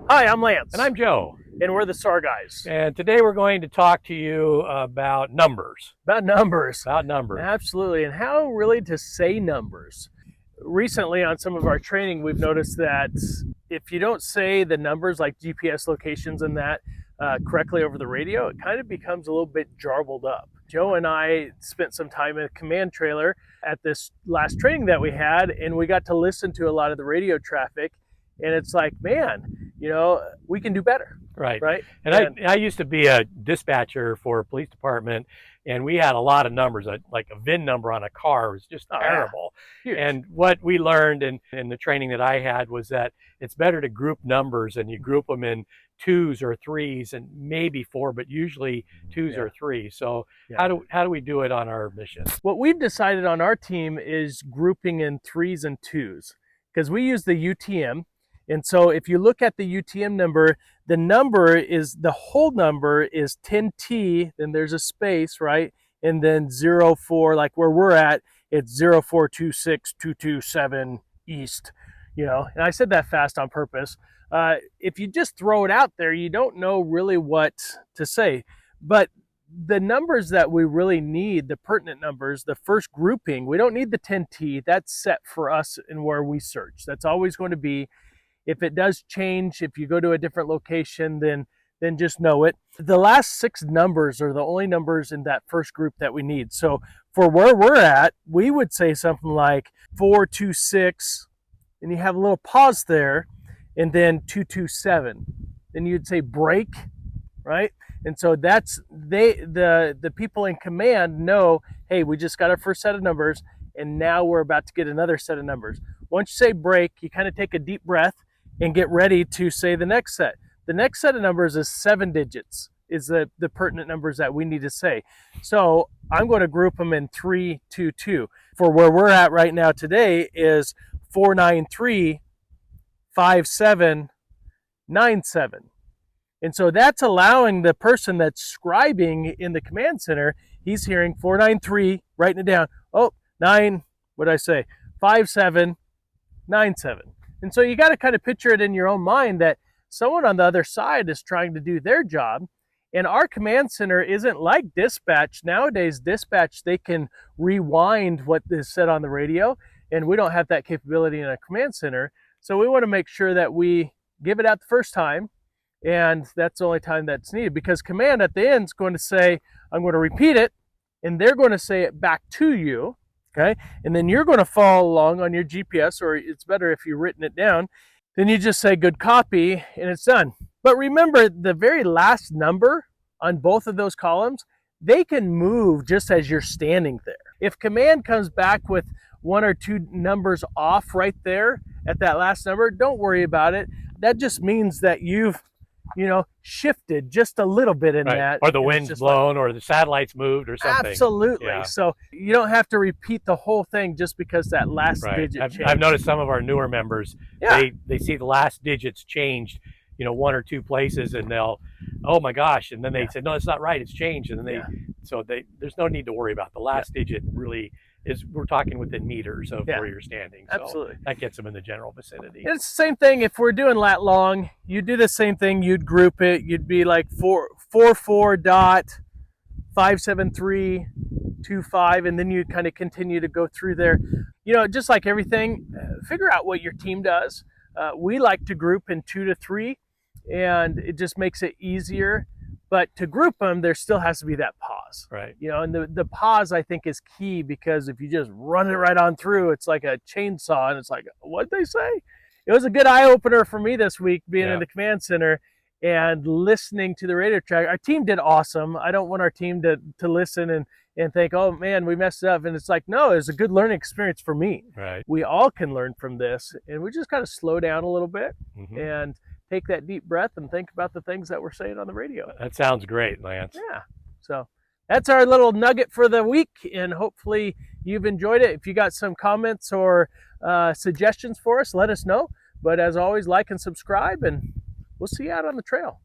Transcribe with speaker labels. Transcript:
Speaker 1: Hi, I'm Lance.
Speaker 2: And I'm Joe.
Speaker 1: And we're the SAR guys.
Speaker 2: And today we're going to talk to you about numbers.
Speaker 1: About numbers.
Speaker 2: About numbers.
Speaker 1: Absolutely. And how really to say numbers. Recently on some of our training, we've noticed that if you don't say the numbers like GPS locations and that correctly over the radio, it kind of becomes a little bit jarbled up. Joe and I spent some time in a command trailer at this last training that we had, and we got to listen to a lot of the radio traffic. And it's like, man, you know, we can do better.
Speaker 2: Right.
Speaker 1: Right.
Speaker 2: And I used to be a dispatcher for a police department, and we had a lot of numbers. Like a VIN number on a car was just terrible.
Speaker 1: Yeah.
Speaker 2: And what we learned in the training that I had was that it's better to group numbers, and you group them in twos or threes and maybe four, but usually twos or threes. So how do we do it on our mission?
Speaker 1: What we've decided on our team is grouping in threes and twos, because we use the UTM. And so if you look at the UTM number, the whole number is 10T, then there's a space, right? And then 04, like where we're at, it's 0426227 East, you know? And I said that fast on purpose. If you just throw it out there, you don't know really what to say. But the numbers that we really need, the pertinent numbers, the first grouping, we don't need the 10T. That's set for us and where we search. That's always going to be. If it does change, if you go to a different location, then just know it. The last 6 numbers are the only numbers in that first group that we need. So for where we're at, we would say something like 426, and you have a little pause there, and then 227. Then you'd say break, right? And so that's the people in command know, hey, we just got our first set of numbers, and now we're about to get another set of numbers. Once you say break, you kind of take a deep breath and get ready to say the next set. The next set of numbers is 7 digits, is the pertinent numbers that we need to say. So I'm going to group them in 3, 2, 2. For where we're at right now today is 4935797. And so that's allowing the person that's scribing in the command center, he's hearing 493, writing it down. Oh, 9, what'd I say? 5797. And so you got to kind of picture it in your own mind that someone on the other side is trying to do their job. And our command center isn't like dispatch. Nowadays, dispatch, they can rewind what is said on the radio, and we don't have that capability in a command center. So we want to make sure that we give it out the first time, and that's the only time that's needed, because command at the end is going to say, I'm going to repeat it, and they're going to say it back to you. Okay, and then you're going to follow along on your GPS, or it's better if you've written it down. Then you just say good copy, and it's done. But remember, the very last number on both of those columns, they can move just as you're standing there. If command comes back with 1 or 2 numbers off right there at that last number, don't worry about it. That just means that you've shifted just a little bit in that.
Speaker 2: Or the wind's blown, or the satellites moved or something.
Speaker 1: Absolutely. Yeah. So you don't have to repeat the whole thing just because that last digit changed.
Speaker 2: I've noticed some of our newer members, they see the last digits changed, 1 or 2 places, and they'll, oh my gosh, and then they say, no, it's not right, it's changed. And then there's no need to worry about the last digit. Really is, we're talking within meters of where you're standing. So
Speaker 1: absolutely.
Speaker 2: That gets them in the general vicinity.
Speaker 1: And it's the same thing. If we're doing lat long, you do the same thing. You'd group it. You'd be like 44.57325, and then you kind of continue to go through there. Just like everything, figure out what your team does. We like to group in 2 to 3, and it just makes it easier. But to group them, there still has to be that pause.
Speaker 2: Right.
Speaker 1: And the pause, I think, is key, because if you just run it right on through, it's like a chainsaw, and it's like, what'd they say? It was a good eye-opener for me this week, being in the command center and listening to the radio track. Our team did awesome. I don't want our team to listen and think, oh, man, we messed it up. And it's like, no, it was a good learning experience for me.
Speaker 2: Right.
Speaker 1: We all can learn from this, and we just got to slow down a little bit and take that deep breath and think about the things that we're saying on the radio.
Speaker 2: That sounds great, Lance.
Speaker 1: Yeah. So that's our little nugget for the week, and hopefully you've enjoyed it. If you got some comments or suggestions for us, let us know. But as always, like and subscribe, and we'll see you out on the trail.